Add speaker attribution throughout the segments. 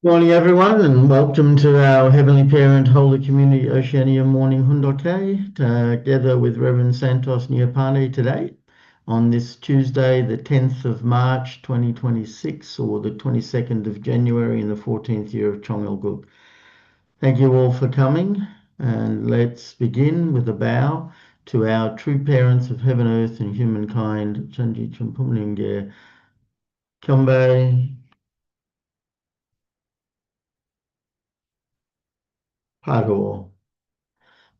Speaker 1: Morning, everyone, and welcome to our Heavenly Parent Holy Community Oceania Morning Hundoke, together with Rev Santosh Neupane today on this Tuesday, the 10th of March 2026, or the 22nd of January in the 14th year of Chongelguk. Thank you all for coming, and let's begin with a bow to our true parents of heaven, earth, and humankind, Chanji Champumninge, Kyombe, Paro.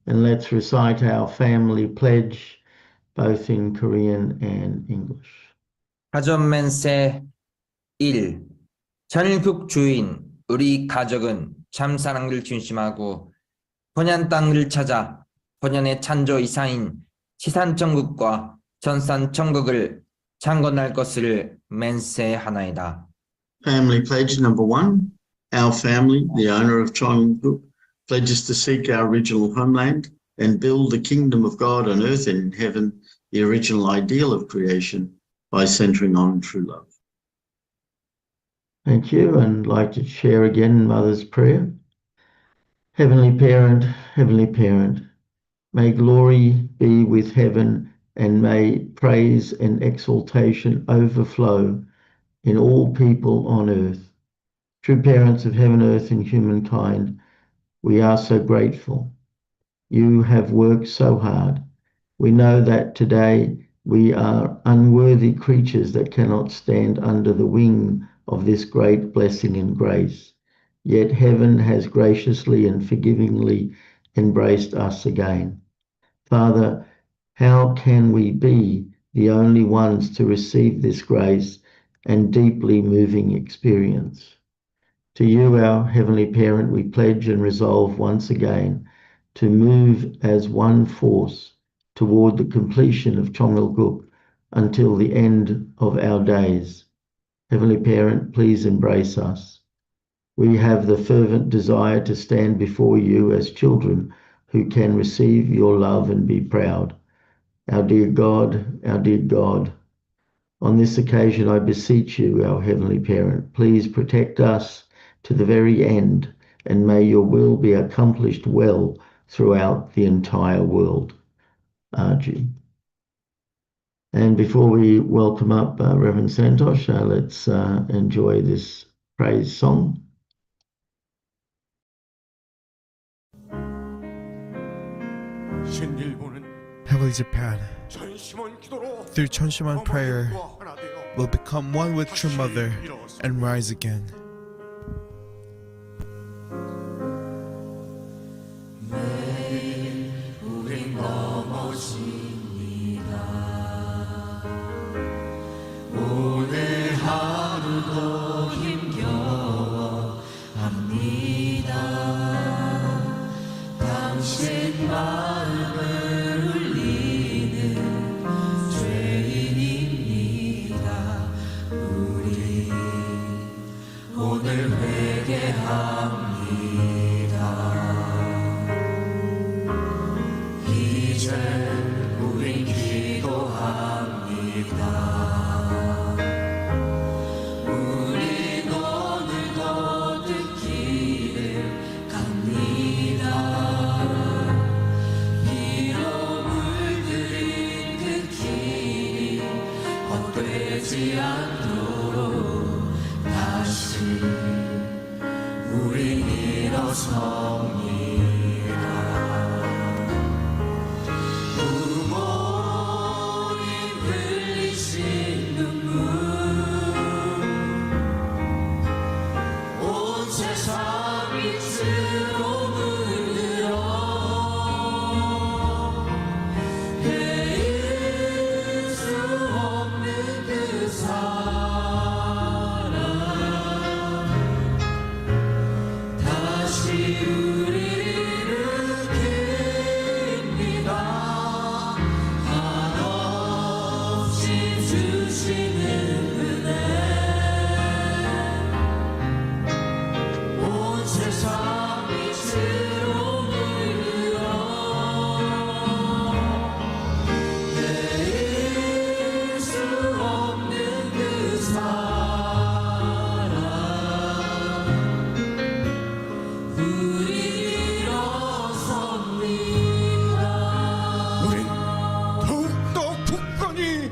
Speaker 1: And let's recite our family pledge, both in Korean and English.
Speaker 2: 가전맨세 1. 전국 주인 우리 가족은 참사랑을 중심하고 본연 땅을 찾아 본연의 창조 이사인 지산천국과 전산천국을 창건할 것을 맹세하나이다.
Speaker 1: Family pledge number 1. Our family, the owner of Chongguk, pledges to seek our original homeland and build the kingdom of God on earth and in heaven, the original ideal of creation, by centering on true love. Thank you, and I'd like to share again Mother's prayer. Heavenly Parent, may glory be with heaven, and may praise and exaltation overflow in all people on earth. True parents of heaven, earth, and humankind, we are so grateful. You have worked so hard. We know that today we are unworthy creatures that cannot stand under the wing of this great blessing and grace. Yet heaven has graciously and forgivingly embraced us again. Father, how can we be the only ones to receive this grace and deeply moving experience? To you, our Heavenly Parent, we pledge and resolve once again to move as one force toward the completion of Chongelguk until the end of our days. Heavenly Parent, please embrace us. We have the fervent desire to stand before you as children who can receive your love and be proud. Our dear God, on this occasion I beseech you, our Heavenly Parent, please protect us to the very end, and may your will be accomplished well throughout the entire world. Arji. And before we welcome up Reverend Santosh, let's enjoy this praise song.
Speaker 3: Heavenly Japan, through Chonshiman prayer, will become one with True Mother and rise again.
Speaker 4: 오늘 하루도 힘겨워합니다. 당신 마음을 울리는 죄인입니다. 우리 오늘 회개합니다. 이제 우린 기도합니다. 않도록 다시 우리 일어섭니다. 부모님 흘리신 눈물 온 세상 빛으로 물들어 헤일 수 없는 그 사랑 다시 우리를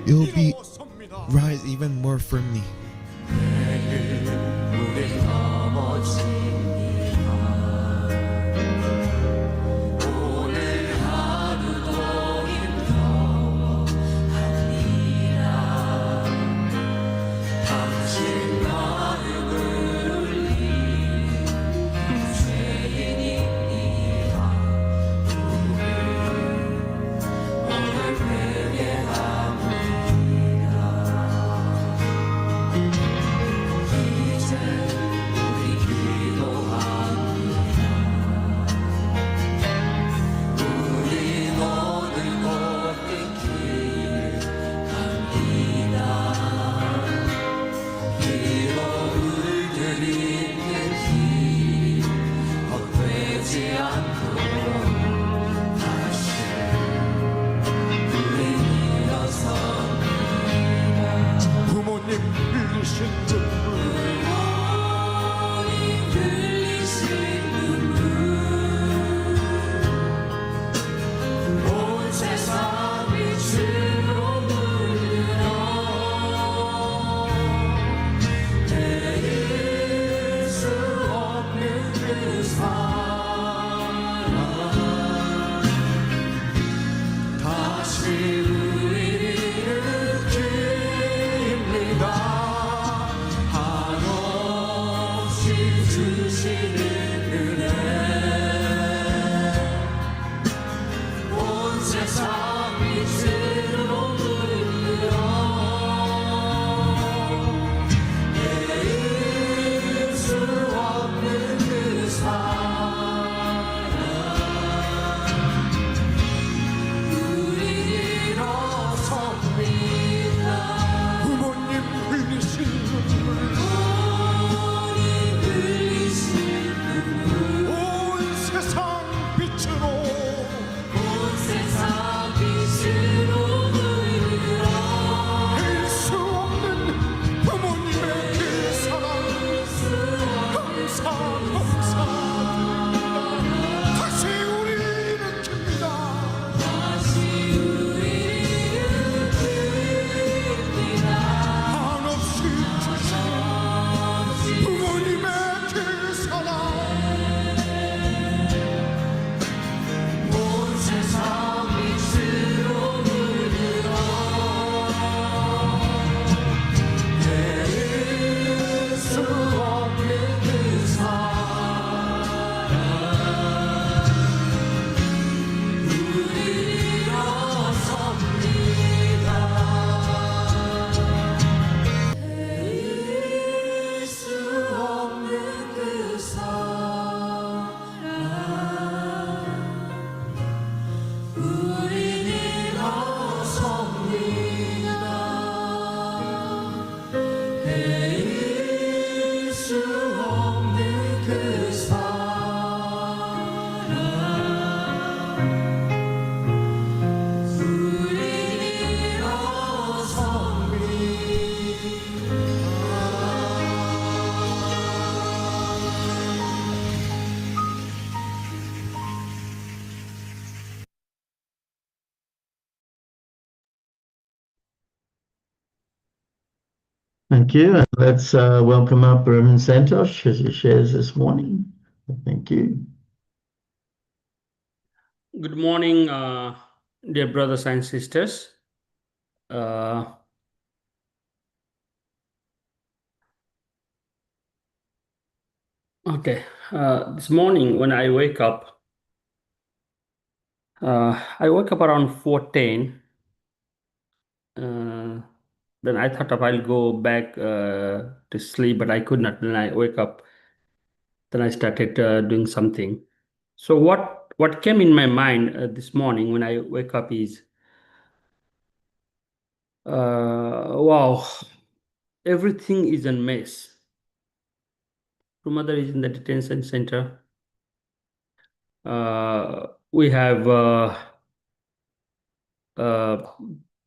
Speaker 3: you'll be rise even more firmly.
Speaker 4: 물에 넘어집니다. 오늘 하루도 힘겨워합니다. 당신 마음을 울린 죄인입니다. 오늘 회개합니다. 이제 우리 기도합니다. 우리 모든 곳에 길을 갑니다. 기도를 드리는 길이 헛되지 않도록 다시 우리 일어섭니다.
Speaker 5: 부모님 흘리신 눈물
Speaker 4: 부모님 흘리신 눈물 온 세상 빛으로 물들어 내릴 수 없는 그 사랑 다시 우리를 일으킵니다. 한없이 주시는 은혜 온 세상 빛으로 물들어 내릴 수 없는 그 사랑 우리 일어섭니다.
Speaker 5: 부모님 흘리신 눈물
Speaker 4: 부모님 흘리신 눈물
Speaker 5: 온 세상 빛으로
Speaker 4: 온 세상 빛으로 물들어
Speaker 5: 할 수 없는 부모님의 그 사랑 감사합니다. 다시 우리 일으킵니다.
Speaker 4: 다시 우리 일으킵니다.
Speaker 5: 한없이 주신 부모님의 그 사랑
Speaker 4: 온 세상 빛으로 물들어 내릴 수 없는 그 사랑 우리 일어섭니다. 내릴 수 없는 그 사랑 우린 일어섭니다. 내릴 수 없는 그 사랑 우린
Speaker 1: Thank you. And let's welcome up Rev Santosh as he shares this morning. Thank you.
Speaker 6: Good morning, dear brothers and sisters. This morning when I wake up around 4:10. Then I thought I'll go back to sleep, but I could not. Then I wake up. Then I started doing something. So what came in my mind this morning when I wake up is, wow, everything is a mess. Your mother is in the detention center. We have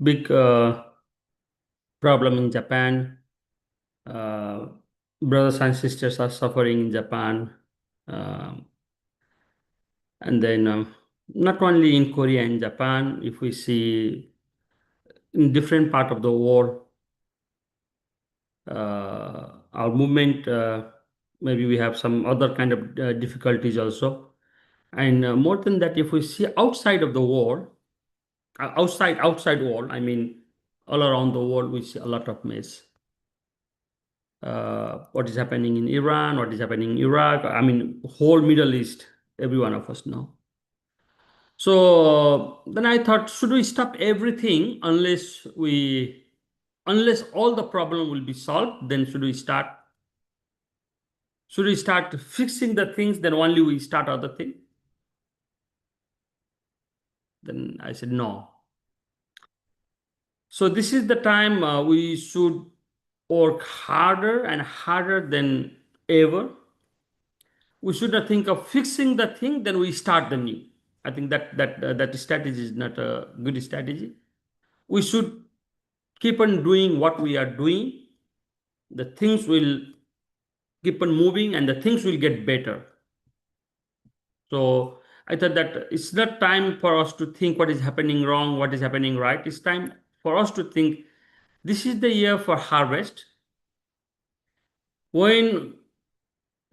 Speaker 6: big problem in Japan. Brothers and sisters are suffering in Japan. And then not only in Korea and Japan, if we see in different part of the world. Our movement, maybe we have some other kind of difficulties also. And more than that, if we see outside of the world, outside world, I mean, all around the world, we see a lot of mess. What is happening in Iran, what is happening in Iraq, I mean, whole Middle East, every one of us know. So then I thought, should we stop everything unless all the problem will be solved? Then should we start fixing the things? Then only we start other thing. Then I said no. So this is the time we should work harder and harder than ever. We should not think of fixing the thing, then we start the new. I think that strategy is not a good strategy. We should keep on doing what we are doing. The things will keep on moving and the things will get better. So I thought that it's not time for us to think what is happening wrong, what is happening right. It's time for us to think this is the year for harvest. When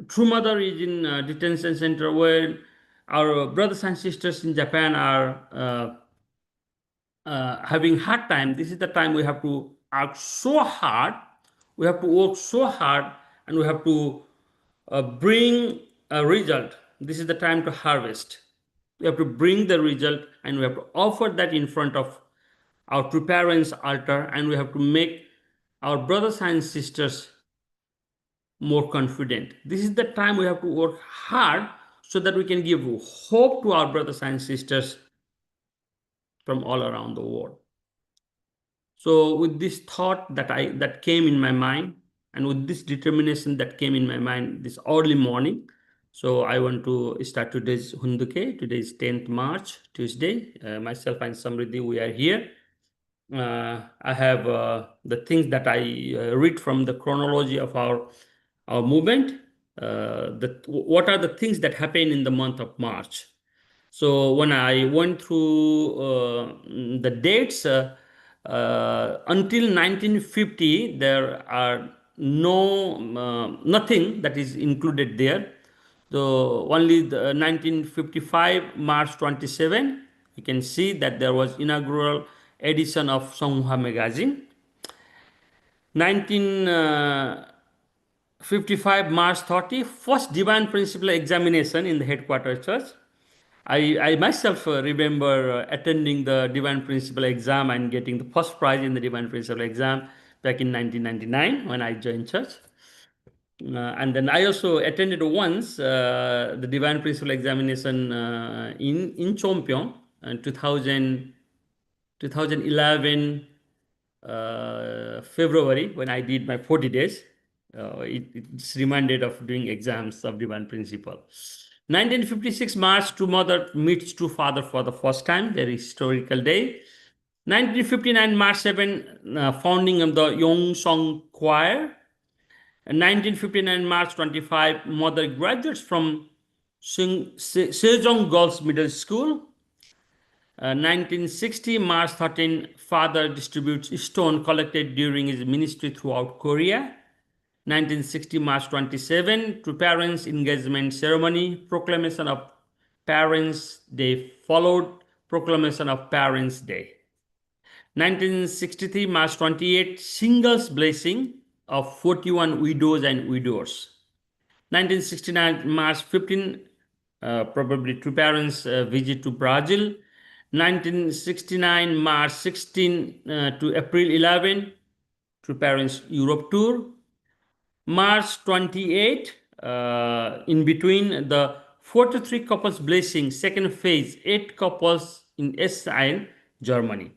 Speaker 6: True Mother is in detention center, where our brothers and sisters in Japan are having hard time, this is the time we have to work so hard. We have to work so hard, and we have to bring a result. This is the time to harvest. We have to bring the result, and we have to offer that in front of our true parents' altar, and we have to make our brothers and sisters more confident. This is the time we have to work hard so that we can give hope to our brothers and sisters from all around the world. So with this thought that came in my mind, and with this determination that came in my mind this early morning, so I want to start today's Hunduke. Today is 10th March, Tuesday. Myself and Samriddhi, we are here. I have the things that I read from the chronology of our movement. What are the things that happen in the month of March? So when I went through the dates, until 1950, there are nothing that is included there. So only the 1955 March 27, you can see that there was inaugural edition of Songhua magazine. 1955 March 30, first Divine Principle examination in the headquarters church. I myself remember attending the Divine Principle exam and getting the first prize in the Divine Principle exam back in 1999 when I joined church. And then I also attended once the Divine Principle examination in Chongpyeong in 2011 February, when I did my 40 days. It's reminded of doing exams of Divine Principle. 1956 March, True Mother meets True Father for the first time, very historical day. 1959 March 7, founding of the Yongseong Choir. 1959 March 25, Mother graduates from Sejong Girls Middle School. 1960 March 13, Father distributes stone collected during his ministry throughout Korea. 1960 March 27, to parents engagement ceremony, proclamation of Parents' Day followed proclamation of Parents' Day. 1963 March 28, singles blessing of 41 widows and widowers. 1969 March 15, probably two parents visit to Brazil. 1969 March 16 to April 11, two parents Europe tour. March 28, in between the 43 couples blessing, second phase, 8 couples in Essen, Germany.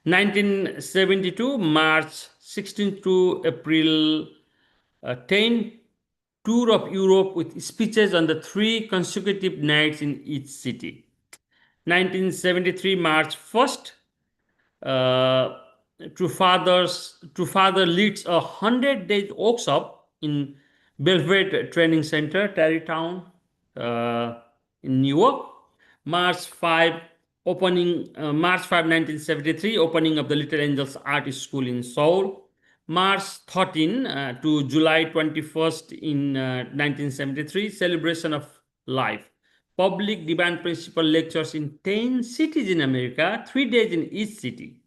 Speaker 6: 1972, March 16 to April 10, tour of Europe with speeches on the 3 consecutive nights in each city. 1973, March 1st, True Father leads a 100-day workshop in Belvedere Training Center, Tarrytown, in New York. March 5, opening March 5, 1973, opening of the Little Angels Art School in Seoul. March 13 to July 21st in 1973, celebration of life. Public divine principle lectures in 10 cities in America, 3 days in each city.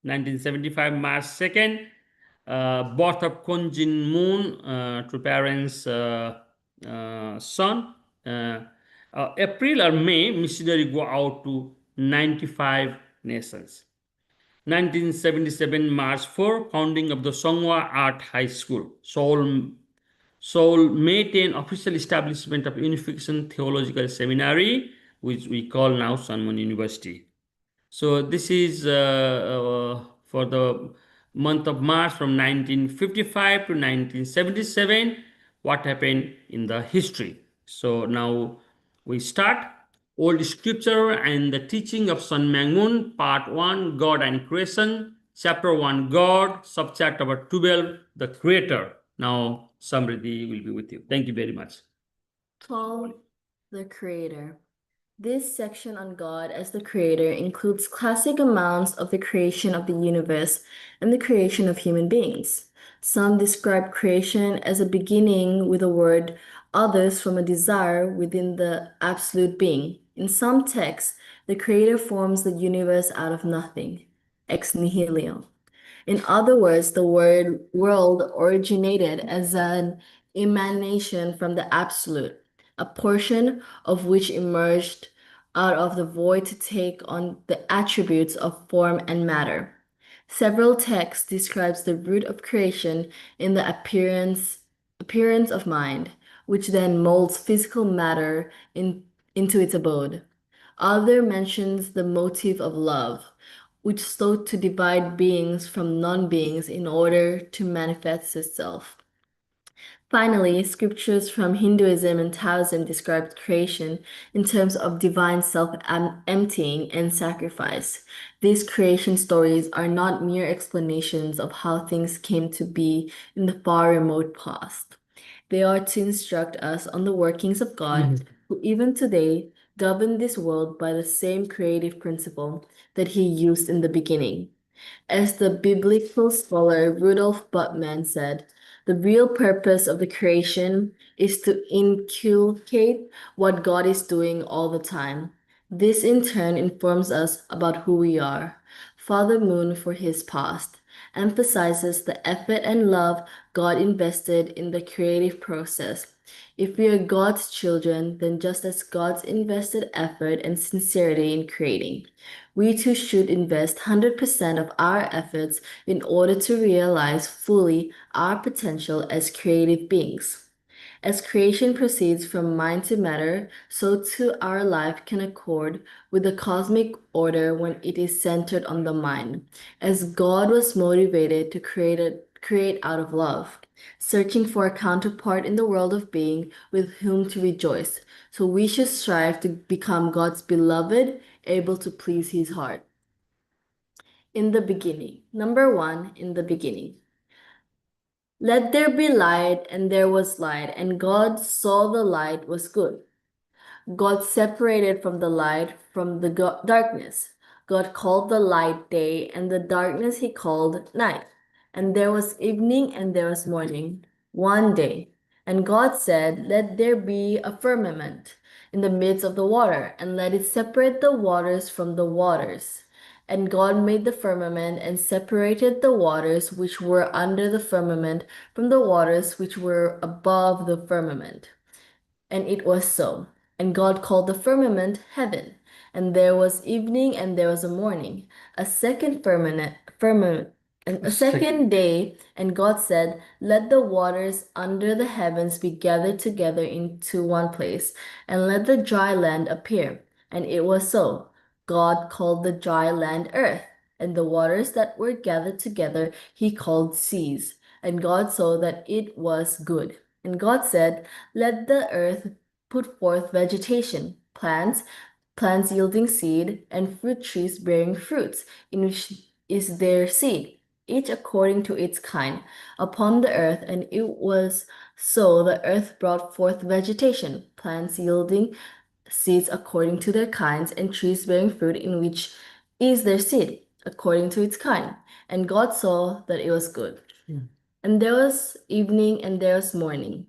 Speaker 6: 1975, March 2nd, birth of Kwon Jin Moon to parents' son. April or May, missionary go out to 95 nations. 1977, March 4, founding of the Songhwa Art High School. Seoul, May 10, official establishment of Unification Theological Seminary, which we call now Sunmun University. So this is for the month of March from 1955 to 1977, what happened in the history. So now we start Old Scripture and the Teaching of Sun Myung Moon, Part 1, God and Creation, Chapter 1, God, Subchapter 12, the Creator. Now Samriddhi will be with you. Thank you very much.
Speaker 7: 12. The Creator. This section on God as the Creator includes classic amounts of the creation of the universe and the creation of human beings. Some describe creation as a beginning with a word, others from a desire within the absolute being. In some texts, the Creator forms the universe out of nothing, ex nihilo. In other words, the word world originated as an emanation from the absolute, a portion of which emerged out of the void to take on the attributes of form and matter. Several texts describes the root of creation in the appearance of mind, which then molds physical matter into its abode. Other mentions the motive of love, which sought to divide beings from non-beings in order to manifest itself. Finally, scriptures from Hinduism and Taoism describe creation in terms of divine self-emptying and sacrifice. These creation stories are not mere explanations of how things came to be in the far remote past. They are to instruct us on the workings of God, who even today govern this world by the same creative principle that he used in the beginning. As the biblical scholar Rudolf Buttman said, the real purpose of the creation is to inculcate what God is doing all the time. This in turn informs us about who we are. Father Moon, for his past, emphasizes the effort and love God invested in the creative process. If we are God's children, then just as God's invested effort and sincerity in creating, we too should invest 100% of our efforts in order to realize fully our potential as creative beings. As creation proceeds from mind to matter, so too our life can accord with the cosmic order when it is centered on the mind, as God was motivated to create out of love, searching for a counterpart in the world of being with whom to rejoice. So we should strive to become God's beloved, able to please his heart. In the beginning. Number 1, in the beginning. Let there be light, and there was light, and God saw the light was good. God separated from the light from the darkness. God called the light day, and the darkness he called night. And there was evening, and there was morning, one day. And God said, let there be a firmament in the midst of the water, and let it separate the waters from the waters. And God made the firmament and separated the waters which were under the firmament from the waters which were above the firmament. And it was so. And God called the firmament heaven. And there was evening and there was a morning, a second a second day. And God said, let the waters under the heavens be gathered together into one place, and let the dry land appear. And it was so. God called the dry land earth, and the waters that were gathered together he called seas. And God saw that it was good. And God said, let the earth put forth vegetation, plants yielding seed, and fruit trees bearing fruits, in which is their seed, each according to its kind, upon the earth. And it was so. The earth brought forth vegetation, plants yielding seeds according to their kinds, and trees bearing fruit in which is their seed, according to its kind. And God saw that it was good. And there was evening and there was morning,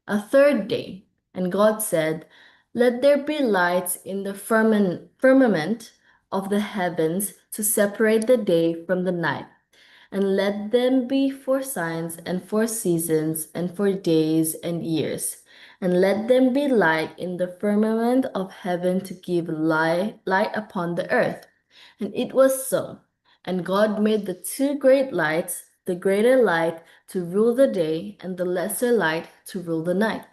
Speaker 7: a third day. And God said, let there be lights in the firmament of the heavens to separate the day from the night, and let them be for signs and for seasons and for days and years. And let them be light in the firmament of heaven to give light upon the earth. And it was so. And God made the two great lights, the greater light to rule the day, and the lesser light to rule the night.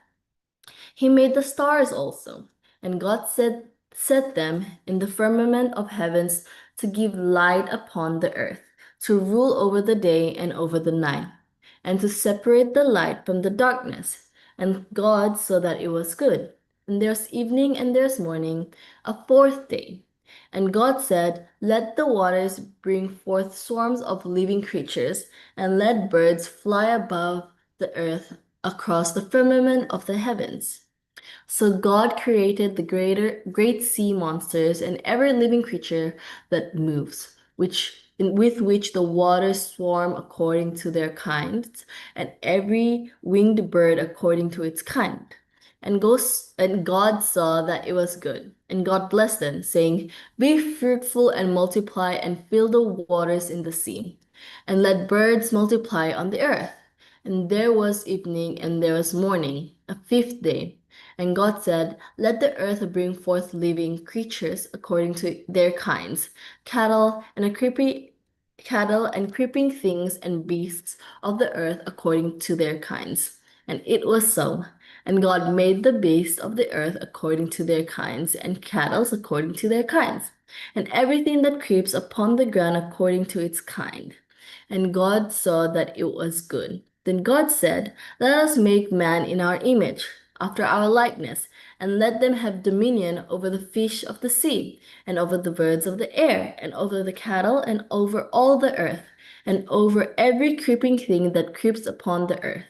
Speaker 7: He made the stars also, and God set them in the firmament of heavens to give light upon the earth, to rule over the day and over the night, and to separate the light from the darkness. And God saw that it was good. And there's evening and there's morning, a fourth day. And God said, let the waters bring forth swarms of living creatures, and let birds fly above the earth across the firmament of the heavens. So God created the great sea monsters and every living creature that moves, with which the waters swarm according to their kinds, and every winged bird according to its kind. And God saw that it was good. And God blessed them, saying, be fruitful and multiply, and fill the waters in the sea, and let birds multiply on the earth. And there was evening and there was morning, a fifth day. And God said, let the earth bring forth living creatures according to their kinds, cattle and creeping things, and beasts of the earth according to their kinds. And it was so. And God made the beasts of the earth according to their kinds, and cattle according to their kinds, and everything that creeps upon the ground according to its kind. And God saw that it was good. Then God said, let us make man in our image, after our likeness, and let them have dominion over the fish of the sea, and over the birds of the air, and over the cattle, and over all the earth, and over every creeping thing that creeps upon the earth.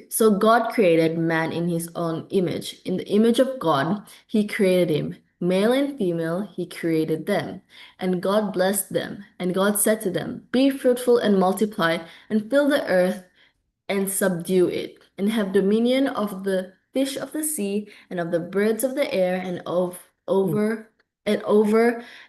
Speaker 7: So God created man in his own image. In the image of God, he created him. Male and female, he created them. And God blessed them. And God said to them, be fruitful and multiply, and fill the earth and subdue it, and have dominion of the fish of the sea, and of the birds of the air, and over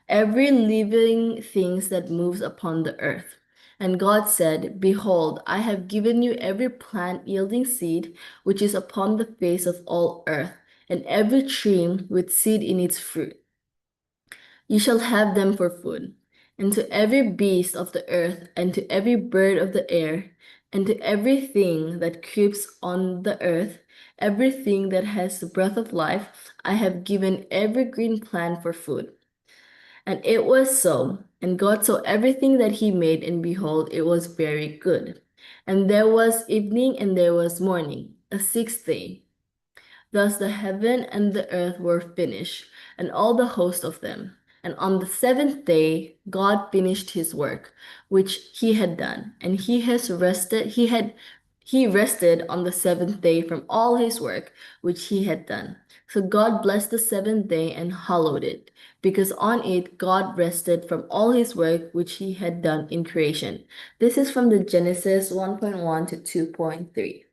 Speaker 7: every living things that moves upon the earth. And God said, behold, I have given you every plant yielding seed, which is upon the face of all earth, and every tree with seed in its fruit. You shall have them for food. And to every beast of the earth, and to every bird of the air, and to everything that creeps on the earth, everything that has the breath of life, I have given every green plant for food. And it was so. And God saw everything that he made, and behold, it was very good. And there was evening and there was morning, a sixth day. Thus the heaven and the earth were finished, and all the host of them. And on the seventh day, God finished his work, which he had done, and he rested on the seventh day from all his work, which he had done. So God blessed the seventh day and hallowed it, because on it God rested from all his work which he had done in creation. This is from the Genesis 1.1 to 2.3.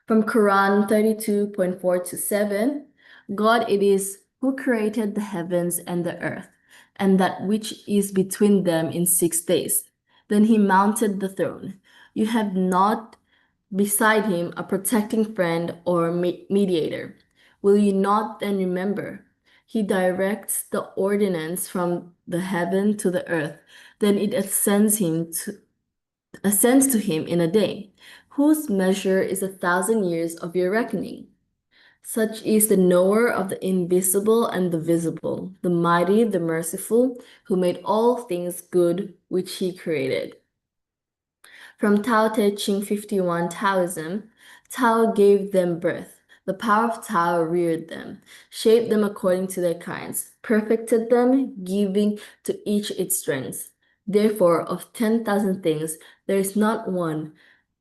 Speaker 7: From Quran 32.4 to 7, God it is who created the heavens and the earth, and that which is between them in 6 days. Then he mounted the throne. You have not beside him a protecting friend or mediator. Will you not then remember? He directs the ordinance from the heaven to the earth, then it ascends to him in a day, whose measure is 1,000 years of your reckoning. Such is the knower of the invisible and the visible, the mighty, the merciful, who made all things good which he created. From Tao Te Ching 51 Taoism, Tao gave them birth. The power of Tao reared them, shaped them according to their kinds, perfected them, giving to each its strengths. Therefore, of 10,000 things, there is not one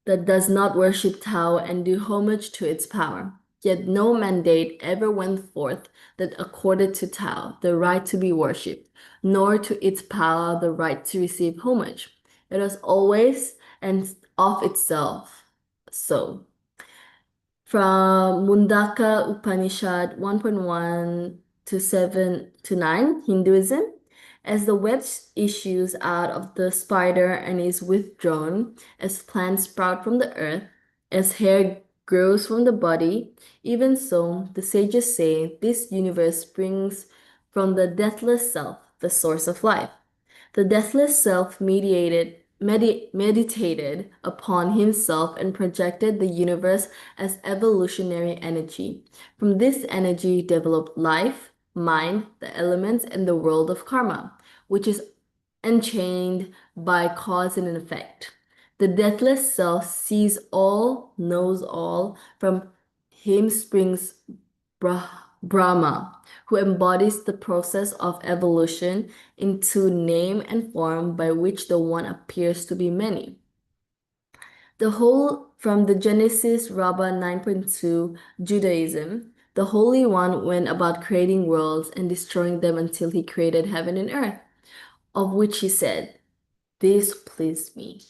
Speaker 7: that does not worship Tao and do homage to its power. Yet no mandate ever went forth that accorded to Tao the right to be worshipped, nor to its power the right to receive homage. It was always and of itself so. From Mundaka Upanishad 1.1 to 7 to 9, Hinduism. As the web issues out of the spider and is withdrawn, as plants sprout from the earth, as hair grows from the body, even so, the sages say, this universe springs from the deathless self, the source of life. The deathless self meditated upon himself and projected the universe as evolutionary energy. From this energy developed life, mind, the elements, and the world of karma, which is unchained by cause and effect. The deathless self sees all, knows all, from him springs Brahma, who embodies the process of evolution into name and form by which the one appears to be many. The whole from the Genesis Rabbah 9.2 Judaism, the Holy One went about creating worlds and destroying them until he created heaven and earth, of which he said, "This pleased me."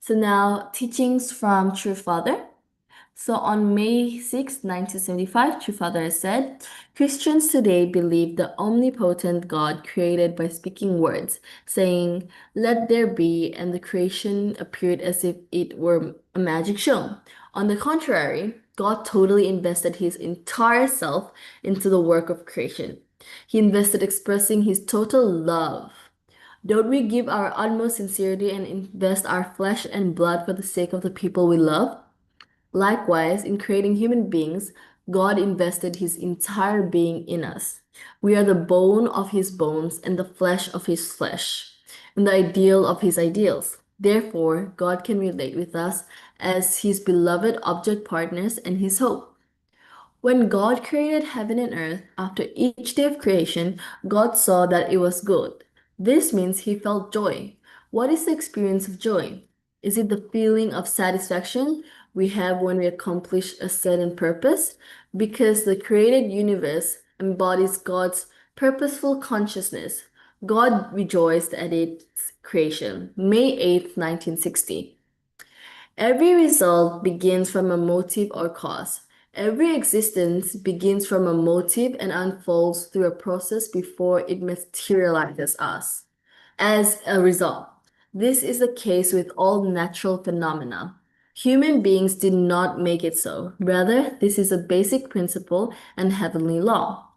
Speaker 7: So now, teachings from True Father. So on May 6, 1975, True Father has said, Christians today believe the omnipotent God created by speaking words, saying, "Let there be," and the creation appeared as if it were a magic show. On the contrary, God totally invested his entire self into the work of creation. He invested expressing his total love. Don't we give our utmost sincerity and invest our flesh and blood for the sake of the people we love? Likewise, in creating human beings, God invested his entire being in us. We are the bone of his bones and the flesh of his flesh, and the ideal of his ideals. Therefore, God can relate with us as his beloved object partners and his hope. When God created heaven and earth, after each day of creation, God saw that it was good. This means he felt joy. What is the experience of joy? Is it the feeling of satisfaction we have when we accomplish a certain purpose? Because the created universe embodies God's purposeful consciousness. God rejoiced at its creation. May 8th, 1960. Every result begins from a motive or cause. Every existence begins from a motive and unfolds through a process before it materializes us. As a result, this is the case with all natural phenomena. Human beings did not make it so. Rather, this is a basic principle and heavenly law,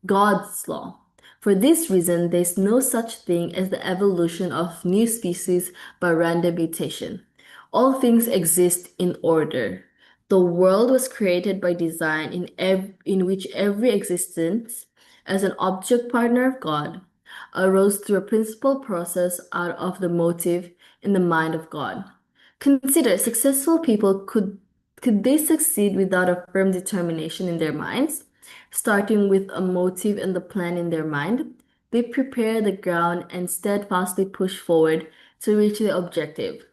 Speaker 7: God's law. For this reason, there is no such thing as the evolution of new species by random mutation. All things exist in order. The world was created by design in which every existence, as an object partner of God, arose through a principal process out of the motive in the mind of God. Consider successful people could they succeed without a firm determination in their minds? Starting with a motive and the plan in their mind, they prepare the ground and steadfastly push forward to reach the objective.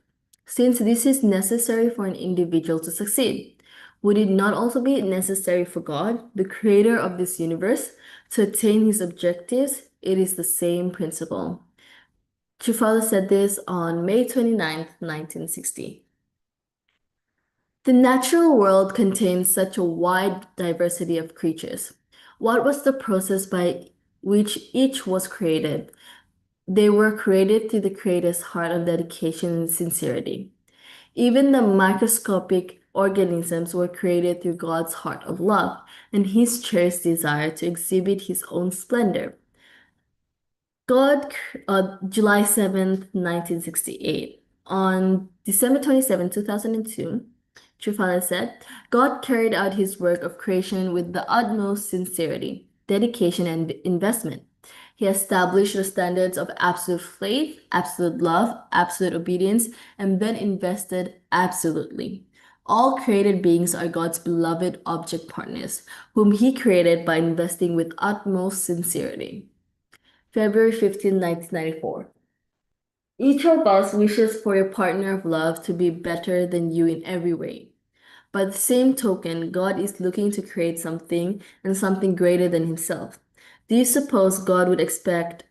Speaker 7: Since this is necessary for an individual to succeed, would it not also be necessary for God, the creator of this universe, to attain his objectives? It is the same principle. Truffaut said this on May 29th, 1960. The natural world contains such a wide diversity of creatures. What was the process by which each was created? They were created through the Creator's heart of dedication and sincerity. Even the microscopic organisms were created through God's heart of love and his cherished desire to exhibit his own splendor. July 7th, 1968. On December 2002, Truffaut said, God carried out his work of creation with the utmost sincerity, dedication, and investment. He established the standards of absolute faith, absolute love, absolute obedience, and then invested absolutely. All created beings are God's beloved object partners, whom he created by investing with utmost sincerity. February 15, 1994. Each of us wishes for your partner of love to be better than you in every way. By the same token, God is looking to create something and something greater than himself. Do you suppose God would expend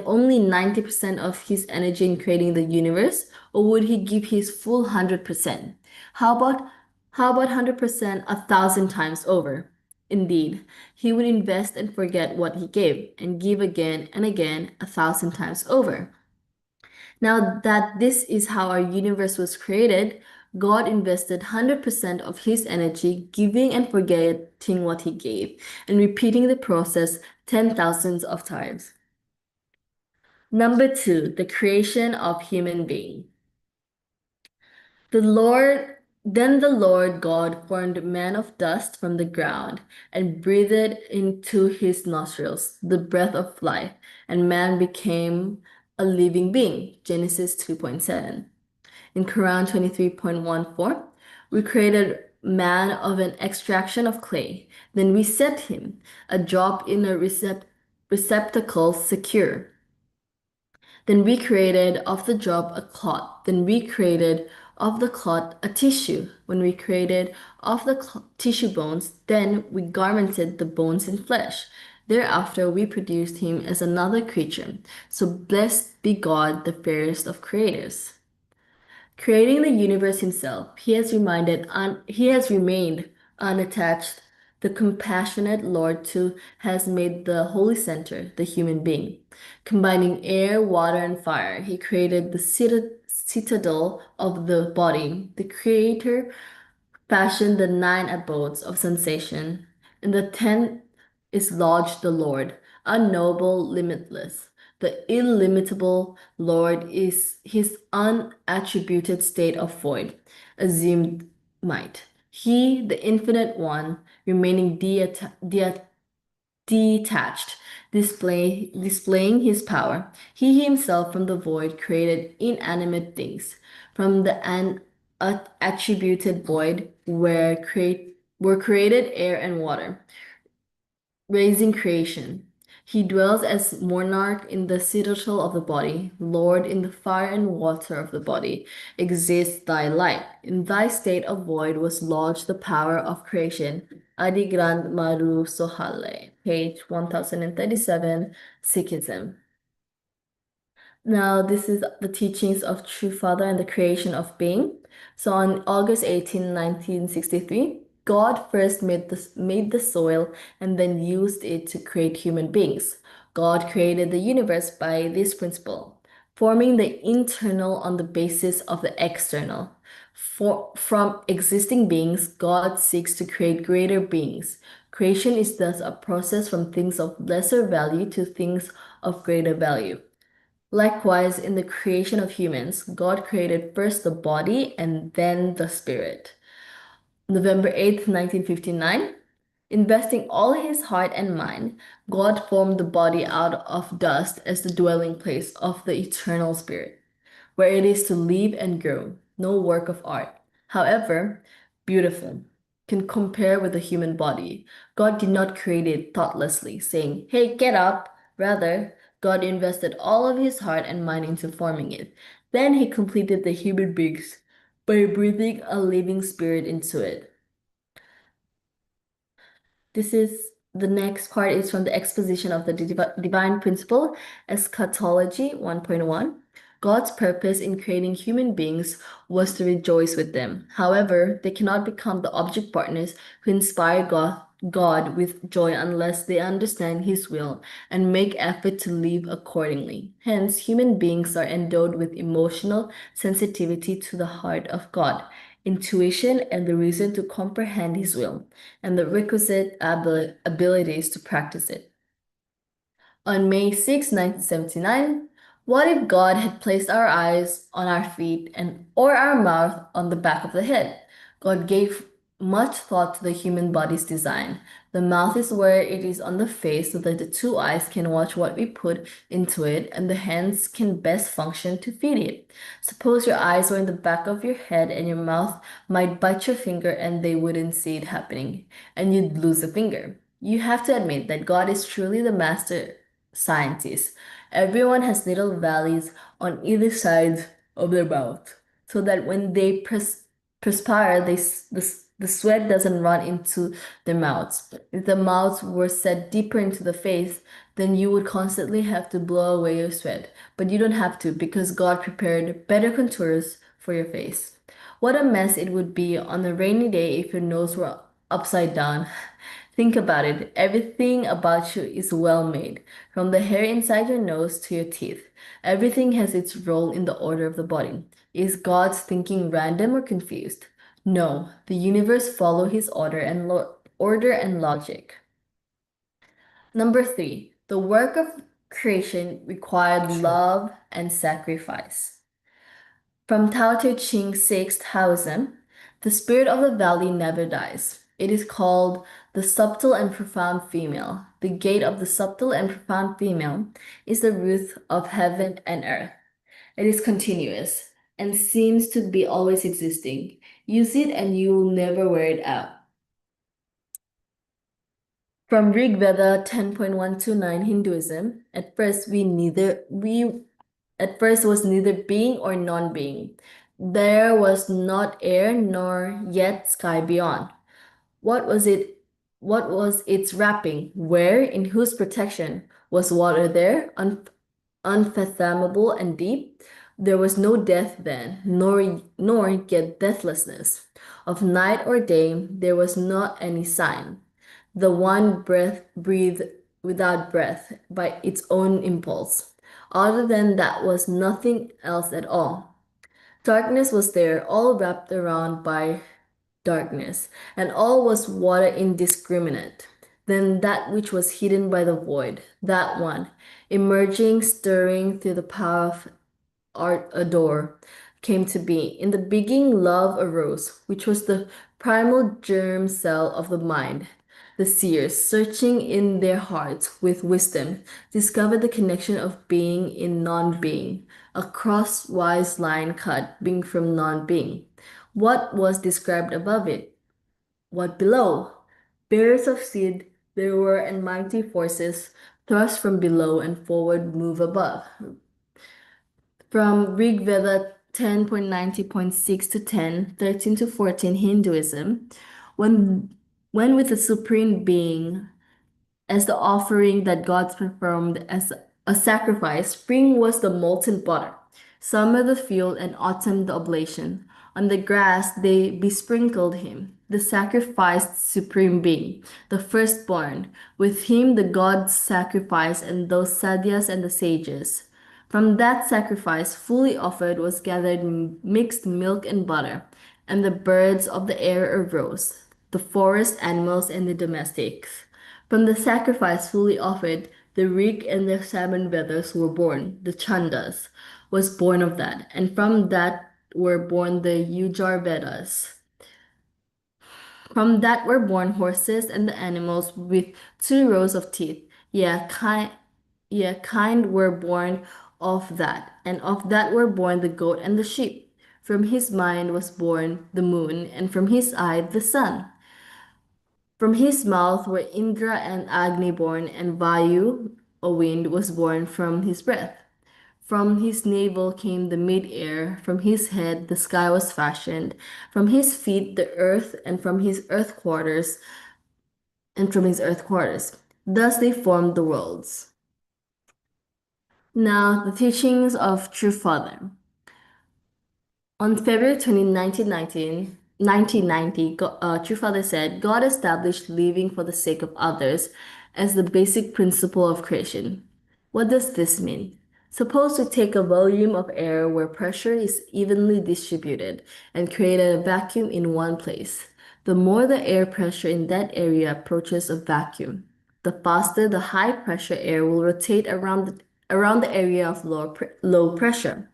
Speaker 7: only 90% of his energy in creating the universe, or would he give his full 100%? How about 100% 1,000 times over? Indeed, he would invest and forget what he gave, and give again and again 1,000 times over. Now that this is how our universe was created, God invested 100% of his energy giving and forgetting what he gave, and repeating the process 10,000s of times. Number 2, the creation of human being. Then the Lord God formed man of dust from the ground, and breathed into his nostrils the breath of life, and man became a living being. Genesis 2:7. In Quran 23:14, we created man of an extraction of clay. Then we set him, a drop in a receptacle secure. Then we created of the drop a clot. Then we created of the clot a tissue. When we created of the tissue bones, then we garmented the bones in flesh. Thereafter we produced him as another creature. So blessed be God, the fairest of creators. Creating the universe himself, he has remained unattached. The compassionate Lord too has made the holy center, the human being. Combining air, water, and fire, he created the citadel of the body. The Creator fashioned the 9 abodes of sensation. In the 10th is lodged the Lord, unknowable, limitless. The illimitable Lord is his unattributed state of void, assumed might. He, the infinite one, remaining detached, displaying his power. He himself from the void created inanimate things. From the unattributed void were created air and water, raising creation. He dwells as monarch in the citadel of the body, Lord in the fire and water of the body. Exists thy light. In thy state of void was lodged the power of creation. Adi Grand Maru Sohale, page 1037, Sikhism. Now, this is the teachings of True Father and the creation of being. So on August 18, 1963, God first made the soil and then used it to create human beings. God created the universe by this principle, forming the internal on the basis of the external. From existing beings, God seeks to create greater beings. Creation is thus a process from things of lesser value to things of greater value. Likewise, in the creation of humans, God created first the body and then the spirit. November 8th, 1959, investing all his heart and mind, God formed the body out of dust as the dwelling place of the eternal spirit, where it is to live and grow. No work of art, however beautiful, can compare with the human body. God did not create it thoughtlessly, saying, "Hey, get up." Rather, God invested all of his heart and mind into forming it. Then he completed the human beings by breathing a living spirit into it. The next part is from the exposition of the divine principle, eschatology 1.1. God's purpose in creating human beings was to rejoice with them. However, they cannot become the object partners who inspire God with joy unless they understand His will and make effort to live accordingly. Hence, human beings are endowed with emotional sensitivity to the heart of God, intuition, and the reason to comprehend His will, and the requisite abilities to practice it. On May 6, 1979, what if God had placed our eyes on our feet or our mouth on the back of the head? God gave much thought to the human body's design. The mouth is where it is on the face so that the 2 eyes can watch what we put into it and the hands can best function to feed it. Suppose your eyes were in the back of your head and your mouth might bite your finger and they wouldn't see it happening and you'd lose a finger. You have to admit that God is truly the master scientist. Everyone has little valleys on either side of their mouth so that when they perspire, the sweat doesn't run into their mouths. If the mouths were set deeper into the face, then you would constantly have to blow away your sweat. But you don't have to because God prepared better contours for your face. What a mess it would be on a rainy day if your nose were upside down. Think about it. Everything about you is well made, from the hair inside your nose to your teeth. Everything has its role in the order of the body. Is God's thinking random or confused? No, the universe follow his order and logic. Number 3, the work of creation required love and sacrifice. From Tao Te Ching 6th Taoism, the spirit of the valley never dies. It is called the subtle and profound female. The gate of the subtle and profound female is the root of heaven and earth. It is continuous and seems to be always existing. Use it and you will never wear it out. From Rig Veda 10.129 Hinduism, at first was neither being or non-being. There was not air nor yet sky beyond. What was it? What was its wrapping? Where, in whose protection? Was water there, unfathomable and deep? There was no death then, nor yet deathlessness. Of night or day, there was not any sign. The one breath breathed without breath by its own impulse. Other than that was nothing else at all. Darkness was there, all wrapped around by darkness, and all was water indiscriminate. Then that which was hidden by the void, that one, emerging, stirring through the power of art adore, came to be. In the beginning, love arose, which was the primal germ cell of the mind. The seers, searching in their hearts with wisdom, discovered the connection of being in non-being, a crosswise line cut being from non-being. What was described above it? What below? Bearers of seed there were, and mighty forces thrust from below and forward move above. From Rig Veda 10.90.6 to 10, 13 to 14 Hinduism, when with the Supreme Being as the offering that gods performed as a sacrifice, spring was the molten butter, summer the fuel, and autumn the oblation. On the grass they besprinkled him, the sacrificed Supreme Being, the firstborn. With him the gods sacrificed, and those sadhyas and the sages. From that sacrifice, fully offered, was gathered mixed milk and butter, and the birds of the air arose, the forest animals and the domestics. From the sacrifice fully offered, the rig and the salmon feathers were born. The chandas was born of that, and from that were born the Yujar Vedas. From that were born horses and the animals with 2 rows of teeth. Kind were born of that, and of that were born the goat and the sheep. From his mind was born the moon, and from his eye the sun. From his mouth were Indra and Agni born, and Vayu, a wind, was born from his breath. From his navel came the mid-air, from his head the sky was fashioned, from his feet the earth, and from his earth quarters. Thus they formed the worlds. Now, the teachings of True Father. On February 20, 1990, True Father said, God established living for the sake of others as the basic principle of creation. What does this mean? Suppose we take a volume of air where pressure is evenly distributed and create a vacuum in one place. The more the air pressure in that area approaches a vacuum, the faster the high pressure air will rotate around the area of low pressure.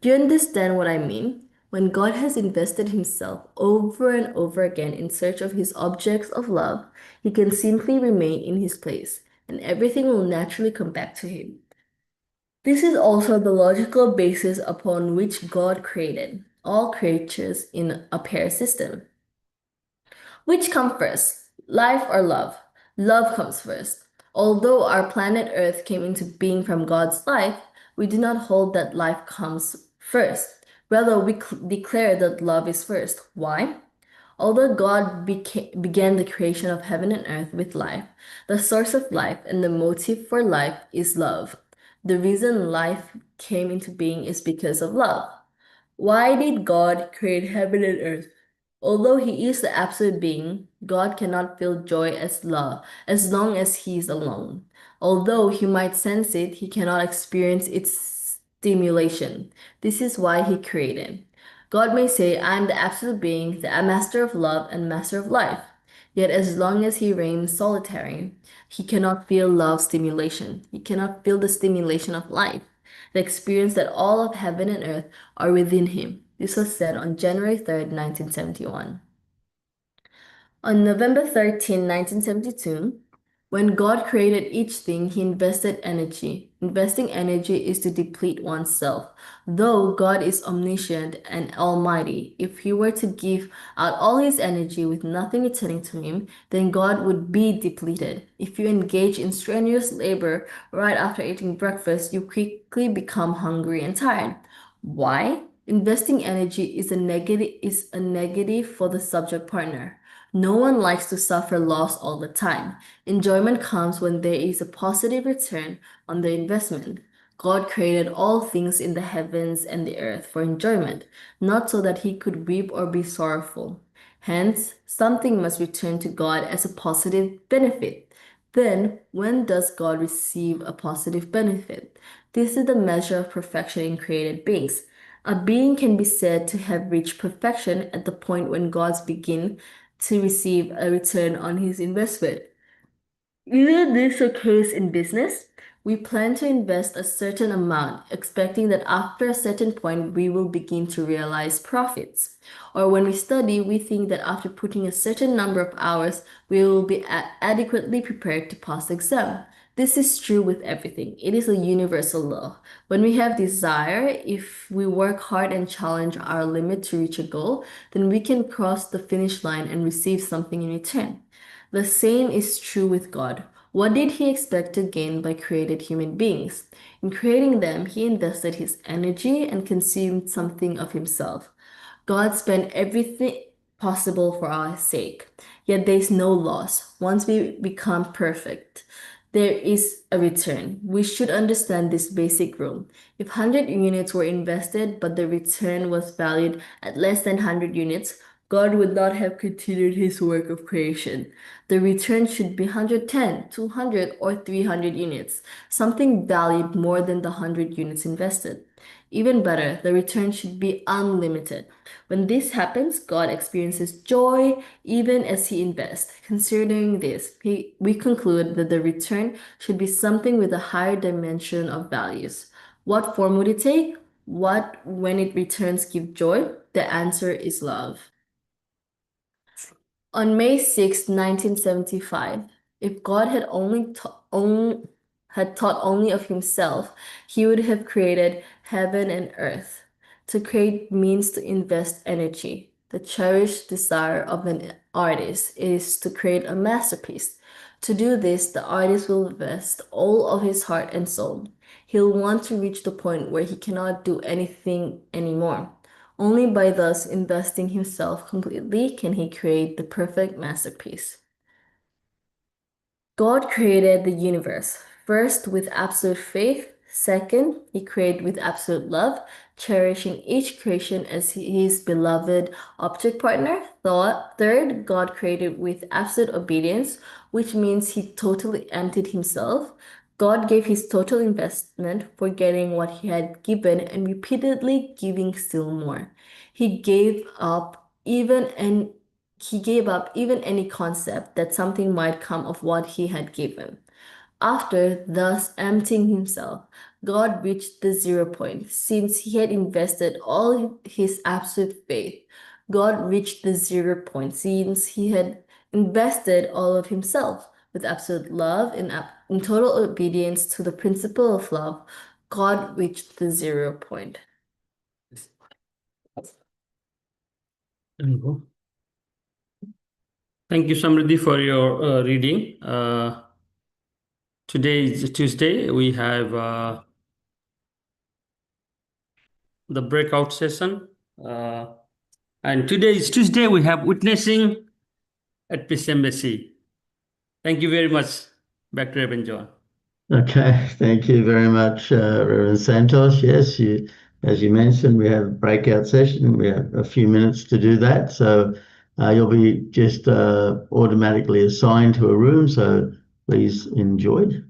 Speaker 7: Do you understand what I mean? When God has invested himself over and over again in search of his objects of love, he can simply remain in his place, and everything will naturally come back to him. This is also the logical basis upon which God created all creatures in a pair system. Which comes first, life or love? Love comes first. Although our planet Earth came into being from God's life, we do not hold that life comes first. Rather, we declare that love is first. Why? Although God began the creation of heaven and earth with life, the source of life and the motive for life is love. The reason life came into being is because of love. Why did God create heaven and earth? Although he is the absolute being, God cannot feel joy as love as long as he is alone. Although he might sense it, he cannot experience its stimulation. This is why he created. God may say, I am the absolute being, the master of love and master of life. Yet as long as he reigns solitary, he cannot feel love stimulation. He cannot feel the stimulation of life, the experience that all of heaven and earth are within him. This was said on January 3rd, 1971. On November 13, 1972, when God created each thing, he invested energy. Investing energy is to deplete oneself. Though God is omniscient and almighty, if he were to give out all his energy with nothing returning to him, then God would be depleted. If you engage in strenuous labor right after eating breakfast, you quickly become hungry and tired. Why? Investing energy is a negative for the subject partner. No one likes to suffer loss all the time. Enjoyment comes when there is a positive return on the investment. God created all things in the heavens and the earth for enjoyment, not so that he could weep or be sorrowful. Hence, something must return to God as a positive benefit. Then, when does God receive a positive benefit? This is the measure of perfection in created beings. A being can be said to have reached perfection at the point when gods begin to receive a return on his investment. Isn't this the case in business? We plan to invest a certain amount, expecting that after a certain point we will begin to realize profits. Or when we study, we think that after putting a certain number of hours, we will be adequately prepared to pass the exam. This is true with everything. It is a universal law. When we have desire, if we work hard and challenge our limit to reach a goal, then we can cross the finish line and receive something in return. The same is true with God. What did he expect to gain by created human beings? In creating them, he invested his energy and consumed something of himself. God spent everything possible for our sake. Yet there is no loss. Once we become perfect, there is a return. We should understand this basic rule. If 100 units were invested, but the return was valued at less than 100 units, God would not have continued his work of creation. The return should be 110, 200, or 300 units, something valued more than the 100 units invested. Even better, the return should be unlimited. When this happens, God experiences joy even as he invests. Considering this, we conclude that the return should be something with a higher dimension of values. What form would it take? What, when it returns, give joy? The answer is love. On May 6, 1975, if God had had thought only of himself, he would have created heaven and earth. To create means to invest energy. The cherished desire of an artist is to create a masterpiece. To do this, the artist will invest all of his heart and soul. He'll want to reach the point where he cannot do anything anymore. Only by thus investing himself completely can he create the perfect masterpiece. God created the universe, first with absolute faith, second, he created with absolute love, cherishing each creation as his beloved object partner. Third, God created with absolute obedience, which means he totally emptied himself. God gave his total investment, forgetting what he had given and repeatedly giving still more. He gave up even any concept that something might come of what he had given. After thus emptying himself, God reached the 0 point. Since he had invested all his absolute faith, God reached the 0 point. Since he had invested all of himself with absolute love and in total obedience to the principle of love, God reached the 0 point.
Speaker 6: There you go. Thank you, Samriddhi, for your reading. Today is Tuesday. We have the breakout session. And today is Tuesday. We have witnessing at Peace Embassy. Thank you very much. Back to Reverend John.
Speaker 1: Okay, thank you very much, Reverend Santosh. Yes, as you mentioned, we have a breakout session. We have a few minutes to do that. So you'll be just automatically assigned to a room. So please enjoy.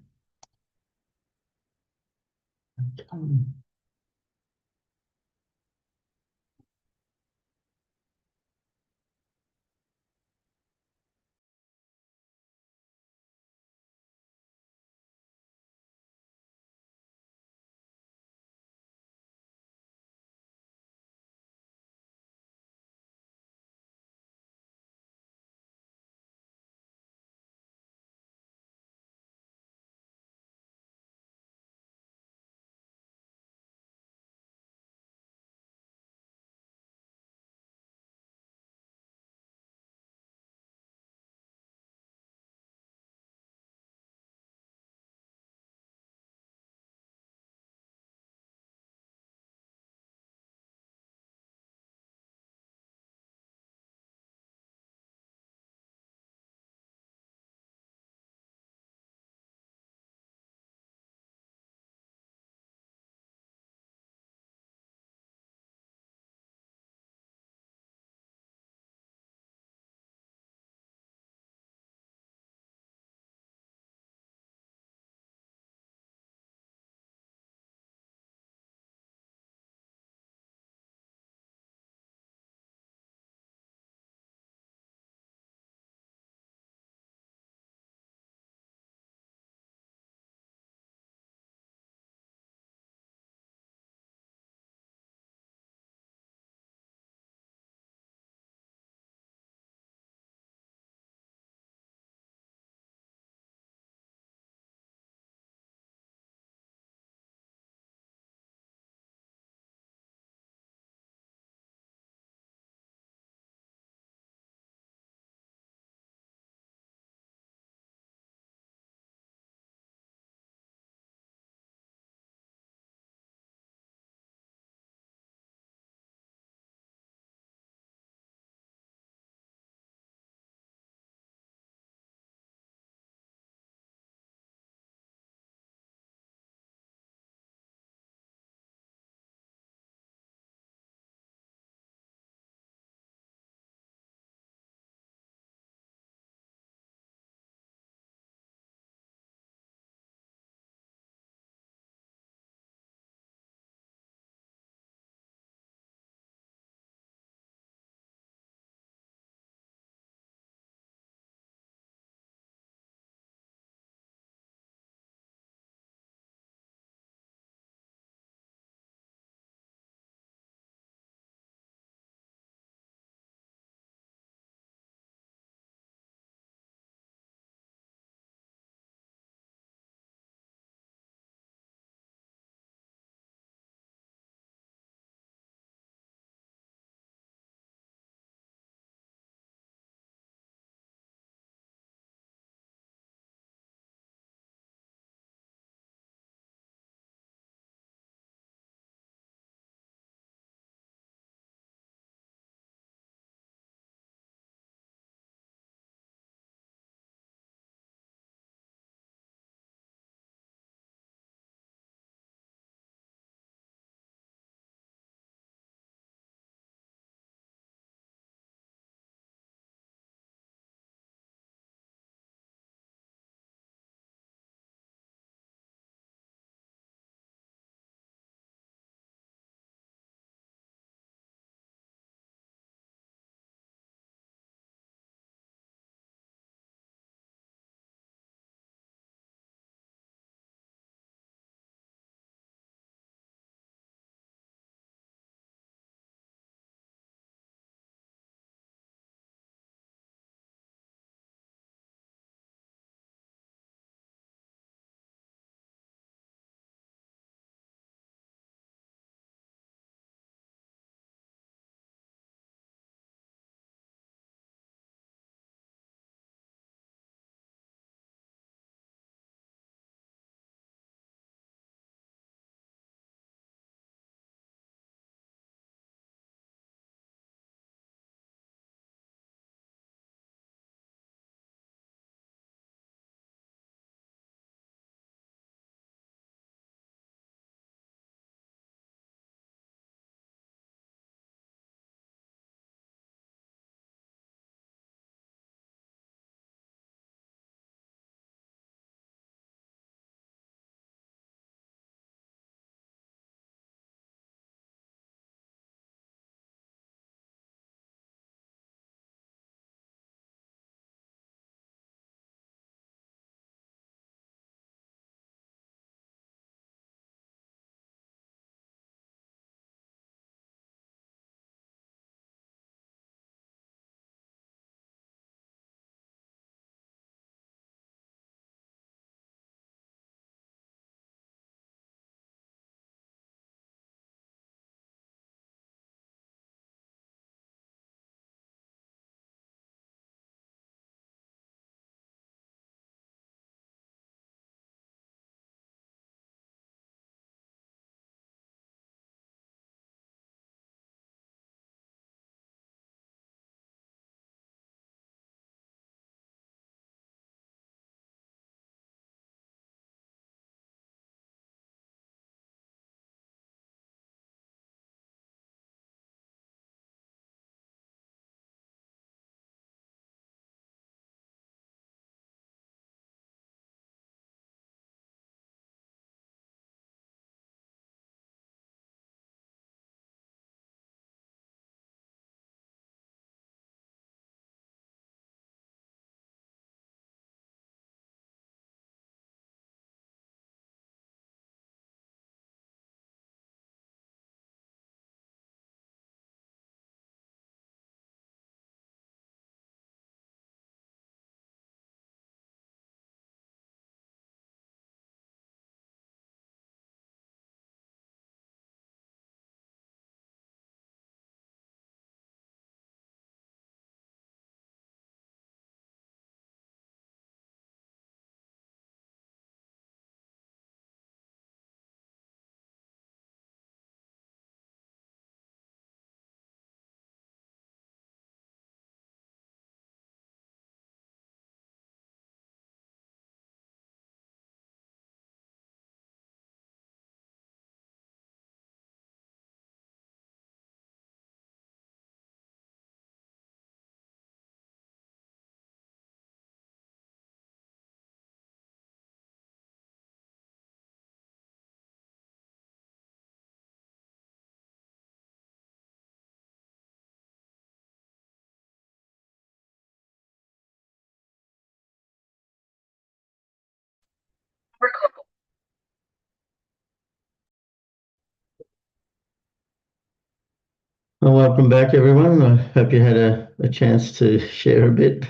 Speaker 1: Well, welcome back, everyone. I hope you had a chance to share a bit.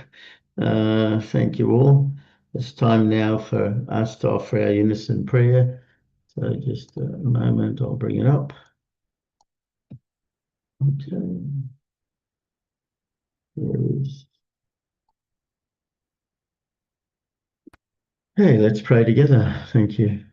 Speaker 1: Thank you all. It's time now for us to offer our unison prayer. So just a moment, I'll bring it up. Okay. There it is. Hey, let's pray together. Thank you.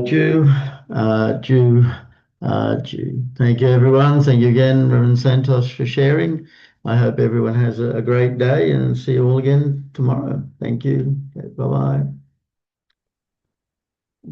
Speaker 1: Jew, Jew, Jew. Thank you, everyone. Thank you again, Rev Santosh, for sharing. I hope everyone has a great day and see you all again tomorrow. Thank you. Okay, bye-bye.